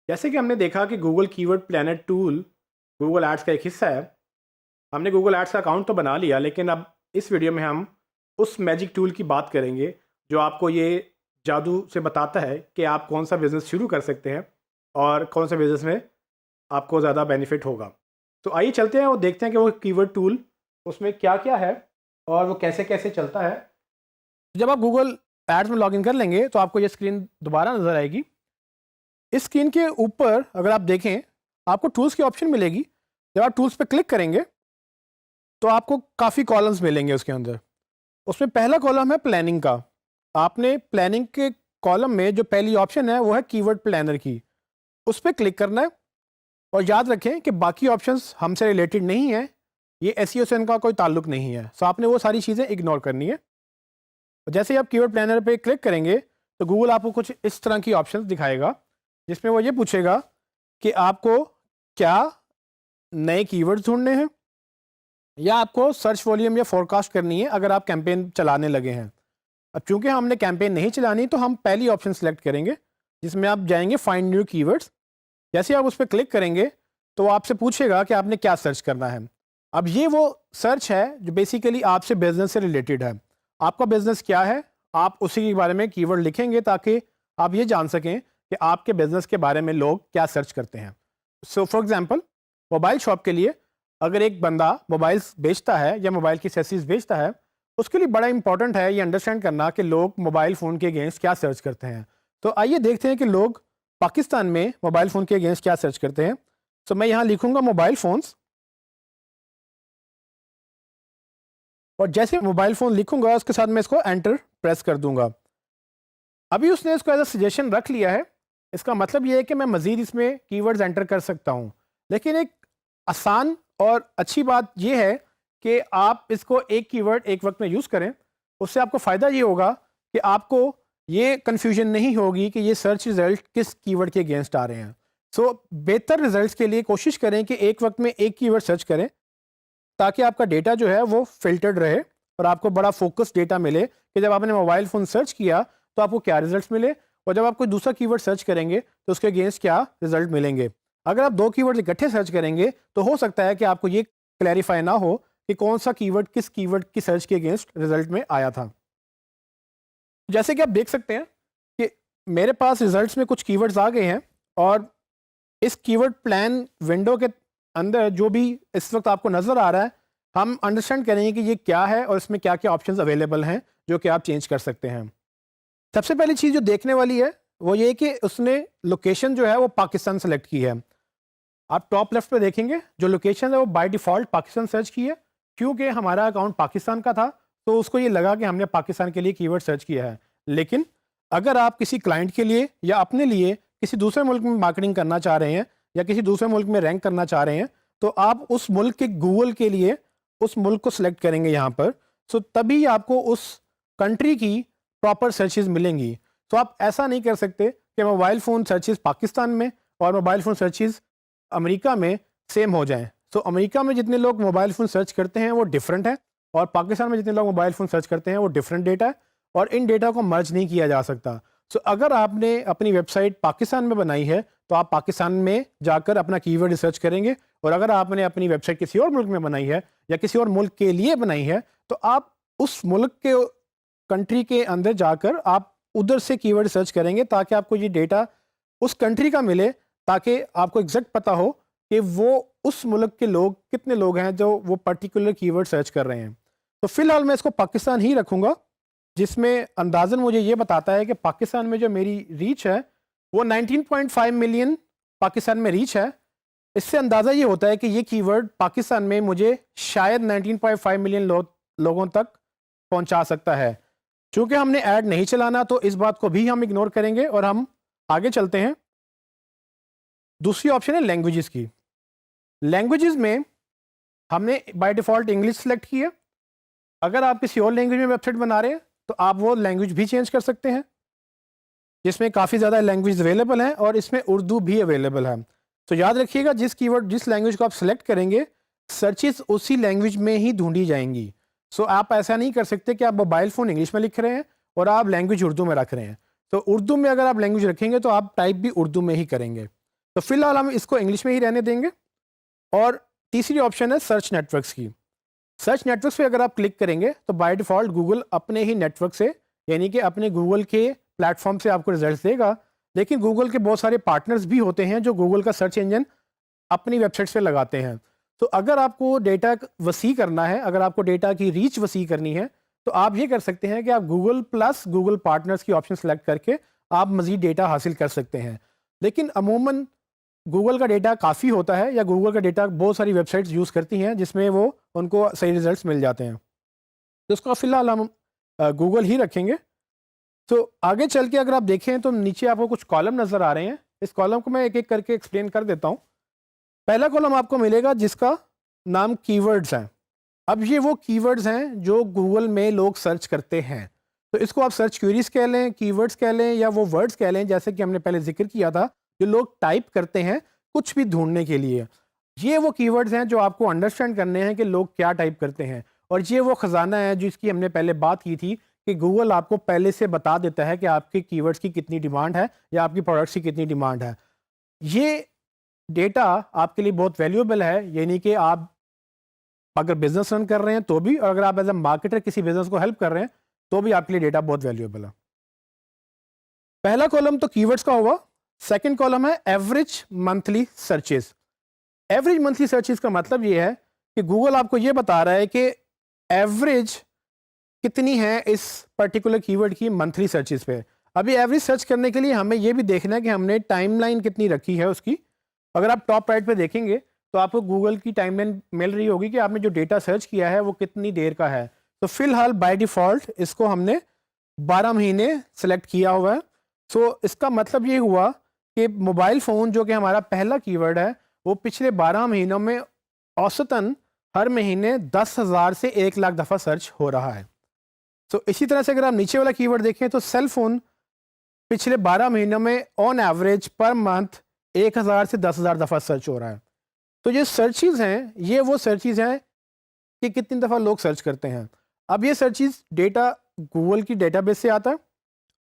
जैसे कि हमने देखा कि Google keyword planner tool Google ads का एक हिस्सा है। हमने गूगल एड्स का अकाउंट तो बना लिया, लेकिन अब इस वीडियो में हम उस मैजिक टूल की बात करेंगे जो आपको ये जादू से बताता है कि आप कौन सा बिज़नेस शुरू कर सकते हैं और कौन से बिज़नेस में आपको ज़्यादा बेनिफिट होगा। तो आइए चलते हैं और देखते हैं कि वो कीवर्ड टूल उसमें क्या क्या है और वो कैसे कैसे चलता है। जब आप गूगल एड्स में लॉगिन कर लेंगे तो आपको ये स्क्रीन दोबारा नज़र आएगी। इस स्क्रीन के ऊपर अगर आप देखें आपको टूल्स की ऑप्शन मिलेगी। जब आप टूल्स पे क्लिक करेंगे तो आपको काफ़ी कॉलम्स मिलेंगे उसके अंदर। उसमें पहला कॉलम है प्लानिंग का। आपने प्लानिंग के कॉलम में जो पहली ऑप्शन है वो है कीवर्ड प्लानर की, उस पर क्लिक करना है। और याद रखें कि बाकी ऑप्शंस हमसे रिलेटेड नहीं है, ये एसईओ से इनका कोई ताल्लुक नहीं है, सो आपने वो सारी चीज़ें इग्नोर करनी है। जैसे ही आप कीवर्ड प्लानर पे क्लिक करेंगे तो गूगल आपको कुछ इस तरह की ऑप्शंस दिखाएगा, जिसमें वो ये पूछेगा कि आपको क्या नए कीवर्ड्स ढूंढने हैं या आपको सर्च वॉल्यूम या फोरकास्ट करनी है अगर आप कैंपेन चलाने लगे हैं। अब चूंकि हमने कैंपेन नहीं चलानी तो हम पहली ऑप्शन सेलेक्ट करेंगे जिसमें आप जाएंगे फाइंड न्यू कीवर्ड्स। जैसे आप उस पर क्लिक करेंगे तो आपसे पूछेगा कि आपने क्या सर्च करना है। अब ये वो सर्च है जो बेसिकली आपसे बिजनेस से रिलेटेड है। आपका बिजनेस क्या है, आप उसी के बारे में कीवर्ड लिखेंगे ताकि आप ये जान सकें कि आपके बिजनेस के बारे में लोग क्या सर्च करते हैं। So for example mobile shop के लिए अगर एक बंदा मोबाइल्स बेचता है या मोबाइल की एक्सेसरीज बेचता है, उसके लिए बड़ा इंपॉर्टेंट है ये अंडरस्टैंड करना कि लोग मोबाइल फ़ोन के अगेंस्ट क्या सर्च करते हैं। तो आइए देखते हैं कि लोग पाकिस्तान में मोबाइल फ़ोन के अगेंस्ट क्या सर्च करते हैं। तो मैं यहाँ लिखूंगा मोबाइल फ़ोन्स, और जैसे मोबाइल फ़ोन लिखूंगा उसके साथ मैं इसको एंटर प्रेस कर दूंगा। अभी उसने इसको एज अ सजेशन रख लिया है। इसका मतलब ये है कि मैं मज़ीद इसमें कीवर्ड्स एंटर कर सकता हूँ, लेकिन एक आसान और अच्छी बात यह है कि आप इसको एक कीवर्ड एक वक्त में यूज़ करें। उससे आपको फ़ायदा ये होगा कि आपको ये कन्फ्यूजन नहीं होगी कि ये सर्च रिज़ल्ट किस कीवर्ड के अगेंस्ट आ रहे हैं। सो बेहतर रिजल्ट्स के लिए कोशिश करें कि एक वक्त में एक कीवर्ड सर्च करें ताकि आपका डेटा जो है वो फिल्टर्ड रहे और आपको बड़ा फोकस डेटा मिले कि जब आपने मोबाइल फ़ोन सर्च किया तो आपको क्या रिजल्ट्स मिले, और जब आप कोई दूसरा कीवर्ड सर्च करेंगे तो उसके अगेंस्ट क्या रिजल्ट मिलेंगे। अगर आप दो कीवर्ड इकट्ठे सर्च करेंगे तो हो सकता है कि आपको ये क्लैरिफाई ना हो कि कौन सा कीवर्ड किस कीवर्ड की सर्च के अगेंस्ट रिजल्ट में आया था। जैसे कि आप देख सकते हैं कि मेरे पास रिजल्ट्स में कुछ कीवर्ड्स आ गए हैं, और इस कीवर्ड प्लान विंडो के अंदर जो भी इस वक्त आपको नज़र आ रहा है, हम अंडरस्टैंड करेंगे कि ये क्या है और इसमें क्या क्या ऑप्शंस अवेलेबल हैं जो कि आप चेंज कर सकते हैं। सबसे पहली चीज़ जो देखने वाली है वो ये कि उसने लोकेशन जो है वो पाकिस्तान सेलेक्ट की है। आप टॉप लेफ्ट पे देखेंगे जो लोकेशन है वो बाय डिफ़ॉल्ट पाकिस्तान सर्च की है, क्योंकि हमारा अकाउंट पाकिस्तान का था तो उसको ये लगा कि हमने पाकिस्तान के लिए कीवर्ड सर्च किया है। लेकिन अगर आप किसी क्लाइंट के लिए या अपने लिए किसी दूसरे मुल्क में मार्केटिंग करना चाह रहे हैं या किसी दूसरे मुल्क में रैंक करना चाह रहे हैं तो आप उस मुल्क के गूगल के लिए उस मुल्क को सिलेक्ट करेंगे यहाँ पर। सो तभी आपको उस कंट्री की प्रॉपर सर्चेज मिलेंगी। तो आप ऐसा नहीं कर सकते कि मोबाइल फ़ोन सर्चेज पाकिस्तान में और मोबाइल फ़ोन सर्चेज अमेरिका में सेम हो जाएं। सो अमेरिका में जितने लोग मोबाइल फ़ोन सर्च करते हैं वो डिफरेंट है, और पाकिस्तान में जितने लोग मोबाइल फ़ोन सर्च करते हैं वो डिफरेंट डेटा है, और इन डेटा को मर्ज नहीं किया जा सकता। सो अगर आपने अपनी वेबसाइट पाकिस्तान में बनाई है तो आप पाकिस्तान में जाकर अपना कीवर्ड रिसर्च करेंगे, और अगर आपने अपनी वेबसाइट किसी और मुल्क में बनाई है या किसी और मुल्क के लिए बनाई है तो आप उस मुल्क के कंट्री के अंदर जाकर आप उधर से कीवर्ड सर्च करेंगे ताकि आपको ये डेटा उस कंट्री का मिले, ताकि आपको एग्जैक्ट पता हो कि वो उस मुल्क के लोग कितने लोग हैं जो वो पर्टिकुलर कीवर्ड सर्च कर रहे हैं। तो फिलहाल मैं इसको पाकिस्तान ही रखूँगा, जिसमें अंदाज़न मुझे ये बताता है कि पाकिस्तान में जो मेरी रीच है वो 19.5 मिलियन पाकिस्तान में रीच है। इससे अंदाज़ा ये होता है कि ये कीवर्ड पाकिस्तान में मुझे शायद 19.5 मिलियन लोगों तक पहुंचा सकता है। चूँकि हमने ऐड नहीं चलाना तो इस बात को भी हम इग्नोर करेंगे और हम आगे चलते हैं। दूसरी ऑप्शन है लैंग्वेजेस की। लैंग्वेजेस में हमने बाय डिफ़ॉल्ट इंग्लिश सेलेक्ट की है। अगर आप किसी और लैंग्वेज में वेबसाइट बना रहे हैं तो आप वो लैंग्वेज भी चेंज कर सकते हैं, जिसमें काफ़ी ज़्यादा लैंग्वेज अवेलेबल हैं और इसमें उर्दू भी अवेलेबल है। तो याद रखिएगा जिस लैंग्वेज को आप सेलेक्ट करेंगे सर्चेस उसी लैंग्वेज में ही ढूंढी जाएंगी। सो आप ऐसा नहीं कर सकते कि आप मोबाइल फ़ोन इंग्लिश में लिख रहे हैं और आप लैंग्वेज उर्दू में रख रहे हैं। तो उर्दू में अगर आप लैंग्वेज रखेंगे तो आप टाइप भी उर्दू में ही करेंगे। تو فی الحال ہم اس کو انگلش میں ہی رہنے دیں گے. اور تیسری آپشن ہے سرچ نیٹ ورکس کی. سرچ نیٹ ورکس پہ اگر آپ کلک کریں گے تو بائی ڈیفالٹ گوگل اپنے ہی نیٹ ورک سے یعنی کہ اپنے گوگل کے پلیٹ فارم سے آپ کو ریزلٹس دے گا. لیکن گوگل کے بہت سارے پارٹنرز بھی ہوتے ہیں جو گوگل کا سرچ انجن اپنی ویب سائٹس پہ لگاتے ہیں. تو اگر آپ کو ڈیٹا وسیع کرنا ہے, اگر آپ کو ڈیٹا کی ریچ وسیع کرنی ہے, تو آپ یہ کر سکتے ہیں کہ آپ گوگل پلس گوگل پارٹنرز کی آپشن سلیکٹ کر کے آپ مزید ڈیٹا حاصل کر سکتے ہیں. لیکن عموماً گوگل کا ڈیٹا کافی ہوتا ہے, یا گوگل کا ڈیٹا بہت ساری ویب سائٹس یوز کرتی ہیں جس میں وہ ان کو صحیح ریزلٹس مل جاتے ہیں. تو اس کا فی الحال ہم گوگل ہی رکھیں گے. تو آگے چل کے اگر آپ دیکھیں تو نیچے آپ کو کچھ کالم نظر آ رہے ہیں. اس کالم کو میں ایک ایک کر کے ایکسپلین کر دیتا ہوں. پہلا کالم آپ کو ملے گا جس کا نام کی ورڈز ہیں. اب یہ وہ کی ورڈز ہیں جو گوگل میں لوگ سرچ کرتے ہیں. تو اس کو آپ سرچ کیوریز کہہ لیں, کی ورڈز کہہ لیں, یا وہ ورڈز کہہ لیں جیسے کہ ہم نے پہلے ذکر کیا تھا جو لوگ ٹائپ کرتے ہیں کچھ بھی ڈھونڈنے کے لیے. یہ وہ کی ورڈز ہیں جو آپ کو انڈرسٹینڈ کرنے ہیں کہ لوگ کیا ٹائپ کرتے ہیں. اور یہ وہ خزانہ ہے جس کی ہم نے پہلے بات کی تھی کہ گوگل آپ کو پہلے سے بتا دیتا ہے کہ آپ کے کی ورڈز کی کتنی ڈیمانڈ ہے یا آپ کی پروڈکٹس کی کتنی ڈیمانڈ ہے. یہ ڈیٹا آپ کے لیے بہت ویلیوبل ہے, یعنی کہ آپ اگر بزنس رن کر رہے ہیں تو بھی, اور اگر آپ ایز اے مارکیٹر کسی بزنس کو ہیلپ کر رہے ہیں تو بھی آپ کے لیے ڈیٹا بہت ویلیوبل ہے. پہلا کالم تو کی ورڈز کا ہوا. سیکنڈ کالم ہے average monthly searches. Average monthly searches کا مطلب یہ ہے کہ گوگل آپ کو یہ بتا رہا ہے کہ ایوریج کتنی ہے اس پرٹیکولر کی ورڈ کی منتھلی سرچز پہ. ابھی ایوریج سرچ کرنے کے لیے ہمیں یہ بھی دیکھنا ہے کہ ہم نے ٹائم لائن کتنی رکھی ہے اس کی. اگر آپ ٹاپ رائٹ پہ دیکھیں گے تو آپ کو گوگل کی ٹائم لائن مل رہی ہوگی کہ آپ نے جو ڈیٹا سرچ کیا ہے وہ کتنی دیر کا ہے. تو فی الحال بائی ڈیفالٹ اس کو ہم نے 12 مہینے سلیکٹ کیا ہوا ہے. سو اس کا مطلب یہ ہوا کہ موبائل فون جو کہ ہمارا پہلا کی ورڈ ہے وہ پچھلے 12 مہینوں میں اوسطاً ہر مہینے 10,000 سے 1,00,000 دفعہ سرچ ہو رہا ہے. تو اسی طرح سے اگر آپ نیچے والا کی ورڈ دیکھیں تو سیل فون پچھلے 12 مہینوں میں آن ایوریج پر منتھ 1,000 سے 10,000 دفعہ سرچ ہو رہا ہے. تو یہ سرچز ہیں, یہ وہ سرچز ہیں کہ کتنی دفعہ لوگ سرچ کرتے ہیں. اب یہ سرچز ڈیٹا گوگل کی ڈیٹا بیس سے آتا ہے,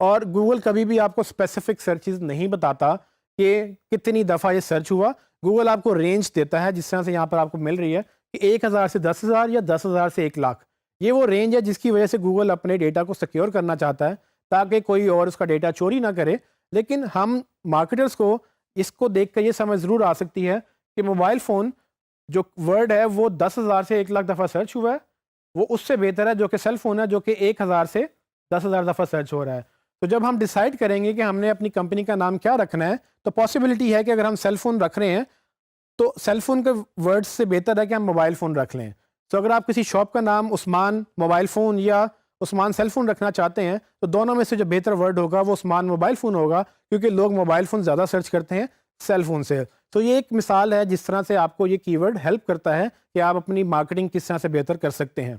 اور گوگل کبھی بھی آپ کو اسپیسیفک سرچز نہیں بتاتا کہ کتنی دفعہ یہ سرچ ہوا. گوگل آپ کو رینج دیتا ہے, جس طرح سے یہاں پر آپ کو مل رہی ہے کہ 1,000 سے 10,000 یا 10,000 سے 1,00,000. یہ وہ رینج ہے جس کی وجہ سے گوگل اپنے ڈیٹا کو سیکیور کرنا چاہتا ہے تاکہ کوئی اور اس کا ڈیٹا چوری نہ کرے. لیکن ہم مارکیٹرز کو اس کو دیکھ کر یہ سمجھ ضرور آ سکتی ہے کہ موبائل فون جو ورڈ ہے وہ 10,000 سے 1,00,000 دفعہ سرچ ہوا ہے, وہ اس سے بہتر ہے جو کہ سیل فون ہے جو کہ 1,000 سے 10,000 دفعہ سرچ ہو رہا ہے. تو جب ہم ڈیسائیڈ کریں گے کہ ہم نے اپنی کمپنی کا نام کیا رکھنا ہے, تو پاسبلٹی ہے کہ اگر ہم سیل فون رکھ رہے ہیں تو سیل فون کے ورڈ سے بہتر ہے کہ ہم موبائل فون رکھ لیں. تو اگر آپ کسی شاپ کا نام عثمان موبائل فون یا عثمان سیل فون رکھنا چاہتے ہیں تو دونوں میں سے جو بہتر ورڈ ہوگا وہ عثمان موبائل فون ہوگا, کیونکہ لوگ موبائل فون زیادہ سرچ کرتے ہیں سیل فون سے. تو یہ ایک مثال ہے جس طرح سے آپ کو یہ کی ورڈ ہیلپ کرتا ہے کہ آپ اپنی مارکیٹنگ کس طرح سے بہتر کر سکتے ہیں.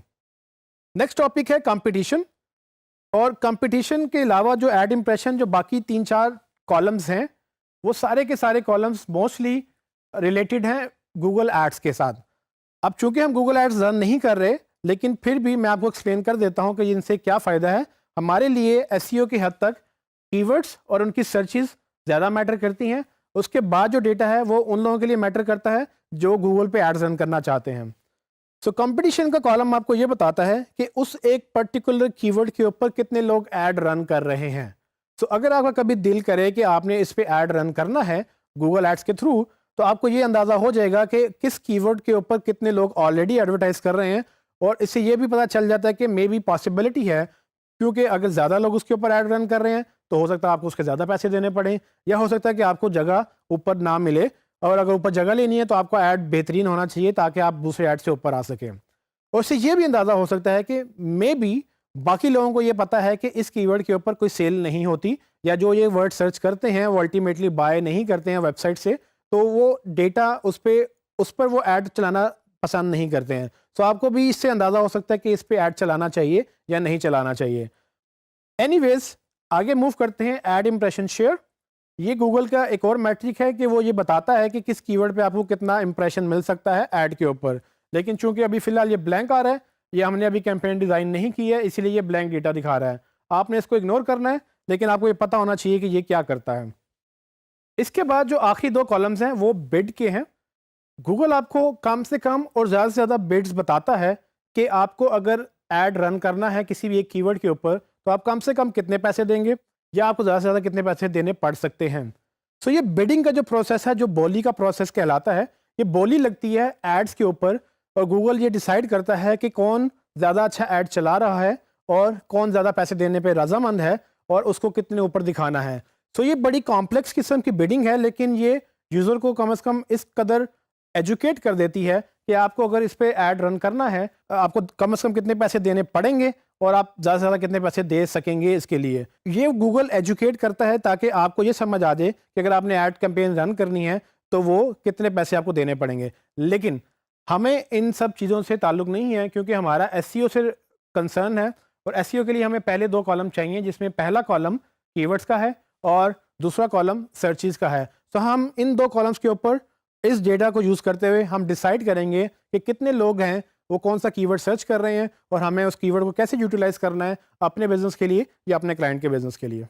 نیکسٹ ٹاپک ہے کمپٹیشن. اور کمپٹیشن کے علاوہ جو ایڈ امپریشن جو باقی 3-4 کالمز ہیں وہ سارے کے سارے کالمز موسٹلی ریلیٹڈ ہیں گوگل ایڈس کے ساتھ. اب چونکہ ہم گوگل ایڈس رن نہیں کر رہے, لیکن پھر بھی میں آپ کو ایکسپلین کر دیتا ہوں کہ ان سے کیا فائدہ ہے. ہمارے لیے ایس ای او کی حد تک کی ورڈس اور ان کی سرچز زیادہ میٹر کرتی ہیں. اس کے بعد جو ڈیٹا ہے وہ ان لوگوں کے لیے میٹر کرتا ہے جو گوگل پہ ایڈز رن کرنا چاہتے ہیں. سو کمپٹیشن کا کالم آپ کو یہ بتاتا ہے کہ اس ایک پرٹیکولر کی ورڈ کے اوپر کتنے لوگ ایڈ رن کر رہے ہیں. سو اگر آپ کا کبھی دل کرے کہ آپ نے اس پہ ایڈ رن کرنا ہے گوگل ایڈس کے تھرو, تو آپ کو یہ اندازہ ہو جائے گا کہ کس کی ورڈ کے اوپر کتنے لوگ آلریڈی ایڈورٹائز کر رہے ہیں. اور اس سے یہ بھی پتہ چل جاتا ہے کہ مے بی پاسبلٹی ہے, کیونکہ اگر زیادہ لوگ اس کے اوپر ایڈ رن کر رہے ہیں تو ہو سکتا ہے آپ کو اس کے زیادہ پیسے دینے پڑیں, یا ہو سکتا ہے کہ آپ کو جگہ اوپر نہ ملے, اور اگر اوپر جگہ لینی ہے تو آپ کو ایڈ بہترین ہونا چاہیے تاکہ آپ دوسرے ایڈ سے اوپر آ سکیں. اور اس سے یہ بھی اندازہ ہو سکتا ہے کہ مے بی باقی لوگوں کو یہ پتہ ہے کہ اس کی ورڈ کے اوپر کوئی سیل نہیں ہوتی, یا جو یہ ورڈ سرچ کرتے ہیں وہ الٹیمیٹلی بائی نہیں کرتے ہیں ویب سائٹ سے, تو وہ ڈیٹا اس پر وہ ایڈ چلانا پسند نہیں کرتے ہیں. سو آپ کو بھی اس سے اندازہ ہو سکتا ہے کہ اس پہ ایڈ چلانا چاہیے یا نہیں چلانا چاہیے. اینی ویز آگے موو کرتے ہیں ایڈ امپریشن شیئر. یہ گوگل کا ایک اور میٹرک ہے کہ وہ یہ بتاتا ہے کہ کس کی ورڈ پہ آپ کو کتنا امپریشن مل سکتا ہے ایڈ کے اوپر. لیکن چونکہ ابھی فی الحال یہ بلینک آ رہا ہے, یہ ہم نے ابھی کیمپین ڈیزائن نہیں کی ہے, اسی لیے یہ بلینک ڈیٹا دکھا رہا ہے. آپ نے اس کو اگنور کرنا ہے, لیکن آپ کو یہ پتہ ہونا چاہیے کہ یہ کیا کرتا ہے. इसके बाद जो आखिरी दो कॉलम्स हैं वो बिड के हैं। गूगल आपको कम से कम और ज़्यादा से ज़्यादा बिड्स बताता है कि आपको अगर ऐड रन करना है किसी भी एक कीवर्ड के ऊपर तो आप कम से कम कितने पैसे देंगे या आपको ज़्यादा से ज़्यादा कितने पैसे देने पड़ सकते हैं। सो ये बिडिंग का जो प्रोसेस है, जो बोली का प्रोसेस कहलाता है, ये बोली लगती है एड्स के ऊपर और गूगल ये डिसाइड करता है कि कौन ज़्यादा अच्छा ऐड चला रहा है और कौन ज़्यादा पैसे देने पे रजामंद है और उसको कितने ऊपर दिखाना है। सो ये बड़ी कॉम्प्लेक्स किस्म की बिडिंग है, लेकिन ये यूज़र को कम से कम इस कदर एजुकेट कर देती है कि आपको अगर इस पे ऐड रन करना है आपको कम से कम कितने पैसे देने पड़ेंगे और आप ज़्यादा से ज़्यादा कितने पैसे दे सकेंगे इसके लिए। ये गूगल एजुकेट करता है ताकि आपको ये समझ आ जाए कि अगर आपने ऐड कैंपेन रन करनी है तो वो कितने पैसे आपको देने पड़ेंगे। लेकिन हमें इन सब चीज़ों से ताल्लुक़ नहीं है क्योंकि हमारा एसईओ से कंसर्न है और एसईओ के लिए हमें पहले दो कॉलम चाहिए जिसमें पहला कॉलम कीवर्ड्स का है और दूसरा कॉलम सर्चेस का है। तो हम इन दो कॉलम्स के ऊपर इस डेटा को यूज़ करते हुए हम डिसाइड करेंगे कि कितने लोग हैं वो कौन सा कीवर्ड सर्च कर रहे हैं और हमें उस कीवर्ड को कैसे यूटिलाइज करना है अपने बिजनेस के लिए या अपने क्लाइंट के बिजनेस के लिए।